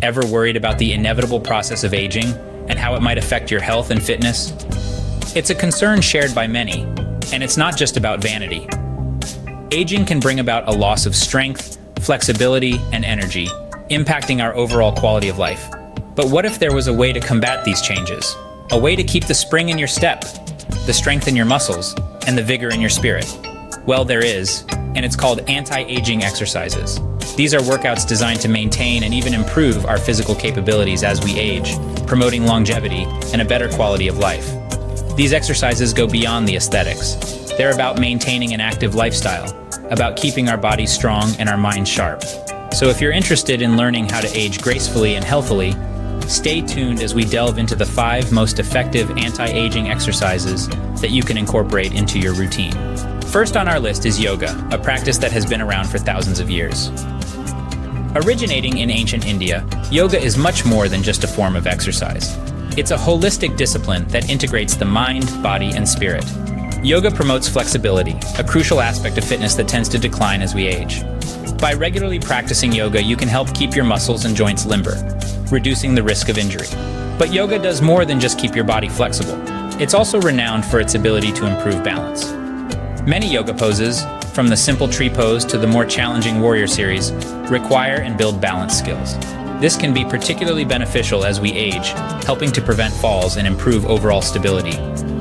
Ever worried about the inevitable process of aging and how it might affect your health and fitness? It's a concern shared by many, and it's not just about vanity. Aging can bring about a loss of strength, flexibility, and energy, impacting our overall quality of life. But what if there was a way to combat these changes? A way to keep the spring in your step, the strength in your muscles, and the vigor in your spirit? Well, there is, and it's called anti-aging exercises. These are workouts designed to maintain and even improve our physical capabilities as we age, promoting longevity and a better quality of life. These exercises go beyond the aesthetics. They're about maintaining an active lifestyle, about keeping our bodies strong and our minds sharp. So if you're interested in learning how to age gracefully and healthily, stay tuned as we delve into the 5 most effective anti-aging exercises that you can incorporate into your routine. First on our list is yoga, a practice that has been around for thousands of years. Originating in ancient India, yoga is much more than just a form of exercise. It's a holistic discipline that integrates the mind, body, and spirit. Yoga promotes flexibility, a crucial aspect of fitness that tends to decline as we age. By regularly practicing yoga, you can help keep your muscles and joints limber, reducing the risk of injury. But yoga does more than just keep your body flexible. It's also renowned for its ability to improve balance. Many yoga poses, from the simple tree pose to the more challenging warrior series, require and build balance skills. This can be particularly beneficial as we age, helping to prevent falls and improve overall stability.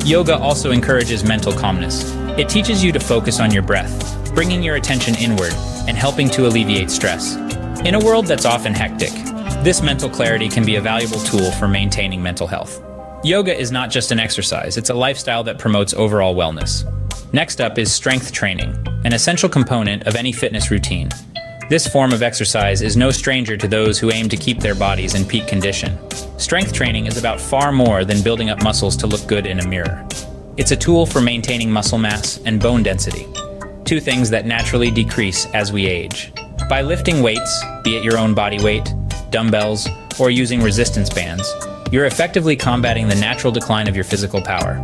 Yoga also encourages mental calmness. It teaches you to focus on your breath, bringing your attention inward and helping to alleviate stress. In a world that's often hectic, this mental clarity can be a valuable tool for maintaining mental health. Yoga is not just an exercise, it's a lifestyle that promotes overall wellness. Next up is strength training, an essential component of any fitness routine. This form of exercise is no stranger to those who aim to keep their bodies in peak condition. Strength training is about far more than building up muscles to look good in a mirror. It's a tool for maintaining muscle mass and bone density, 2 things that naturally decrease as we age. By lifting weights, be it your own body weight, dumbbells, or using resistance bands, you're effectively combating the natural decline of your physical power.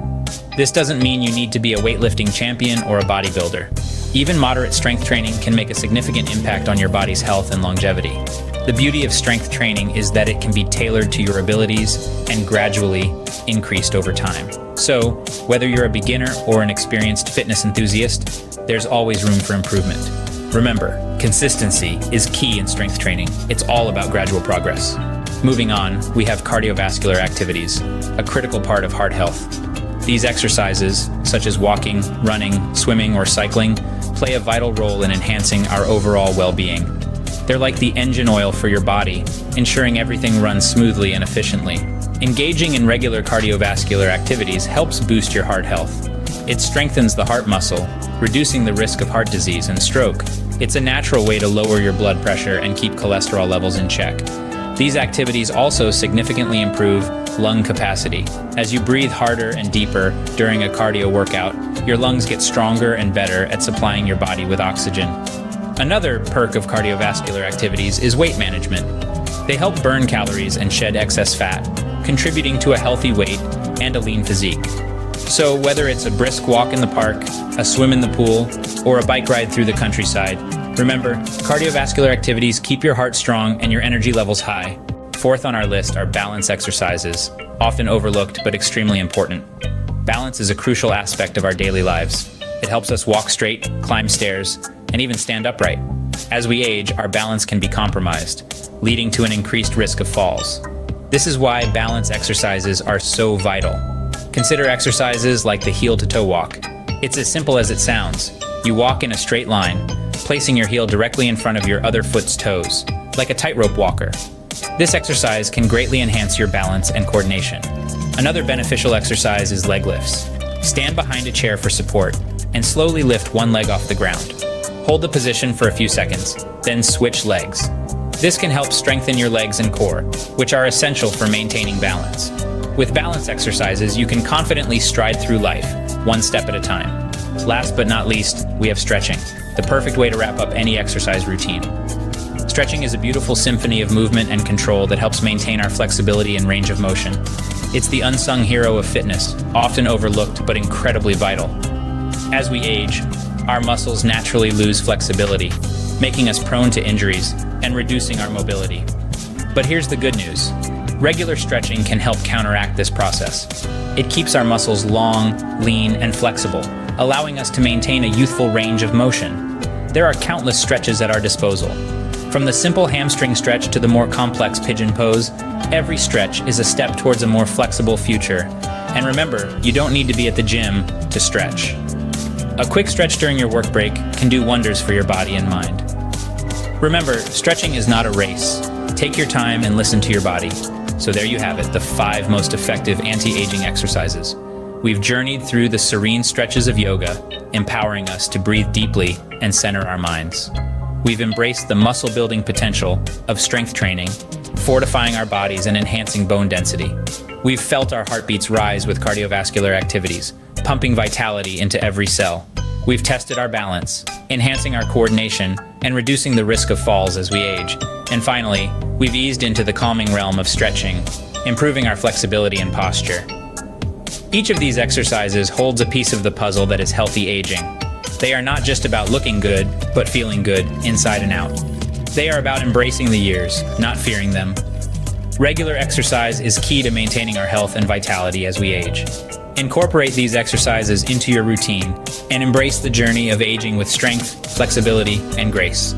This doesn't mean you need to be a weightlifting champion or a bodybuilder. Even moderate strength training can make a significant impact on your body's health and longevity. The beauty of strength training is that it can be tailored to your abilities and gradually increased over time. So, whether you're a beginner or an experienced fitness enthusiast, there's always room for improvement. Remember, consistency is key in strength training. It's all about gradual progress. Moving on, we have cardiovascular activities, a critical part of heart health. These exercises, such as walking, running, swimming, or cycling, play a vital role in enhancing our overall well-being. They're like the engine oil for your body, ensuring everything runs smoothly and efficiently. Engaging in regular cardiovascular activities helps boost your heart health. It strengthens the heart muscle, reducing the risk of heart disease and stroke. It's a natural way to lower your blood pressure and keep cholesterol levels in check. These activities also significantly improve lung capacity. As you breathe harder and deeper during a cardio workout, your lungs get stronger and better at supplying your body with oxygen. Another perk of cardiovascular activities is weight management. They help burn calories and shed excess fat, contributing to a healthy weight and a lean physique. So whether it's a brisk walk in the park, a swim in the pool, or a bike ride through the countryside, remember, cardiovascular activities keep your heart strong and your energy levels high. Fourth on our list are balance exercises, often overlooked but extremely important. Balance is a crucial aspect of our daily lives. It helps us walk straight, climb stairs, and even stand upright. As we age, our balance can be compromised, leading to an increased risk of falls. This is why balance exercises are so vital. Consider exercises like the heel-to-toe walk. It's as simple as it sounds. You walk in a straight line, placing your heel directly in front of your other foot's toes, like a tightrope walker. This exercise can greatly enhance your balance and coordination. Another beneficial exercise is leg lifts. Stand behind a chair for support and slowly lift one leg off the ground. Hold the position for a few seconds, then switch legs. This can help strengthen your legs and core, which are essential for maintaining balance. With balance exercises, you can confidently stride through life, one step at a time. Last but not least, we have stretching, the perfect way to wrap up any exercise routine. Stretching is a beautiful symphony of movement and control that helps maintain our flexibility and range of motion. It's the unsung hero of fitness, often overlooked but incredibly vital. As we age, our muscles naturally lose flexibility, making us prone to injuries and reducing our mobility. But here's the good news. Regular stretching can help counteract this process. It keeps our muscles long, lean, and flexible, allowing us to maintain a youthful range of motion. There are countless stretches at our disposal. From the simple hamstring stretch to the more complex pigeon pose, every stretch is a step towards a more flexible future. And remember, you don't need to be at the gym to stretch. A quick stretch during your work break can do wonders for your body and mind. Remember, stretching is not a race. Take your time and listen to your body. So there you have it, the 5 most effective anti-aging exercises. We've journeyed through the serene stretches of yoga, empowering us to breathe deeply and center our minds. We've embraced the muscle-building potential of strength training, fortifying our bodies and enhancing bone density. We've felt our heartbeats rise with cardiovascular activities, pumping vitality into every cell. We've tested our balance, enhancing our coordination and reducing the risk of falls as we age. And finally, we've eased into the calming realm of stretching, improving our flexibility and posture. Each of these exercises holds a piece of the puzzle that is healthy aging. They are not just about looking good, but feeling good inside and out. They are about embracing the years, not fearing them. Regular exercise is key to maintaining our health and vitality as we age. Incorporate these exercises into your routine and embrace the journey of aging with strength, flexibility, and grace.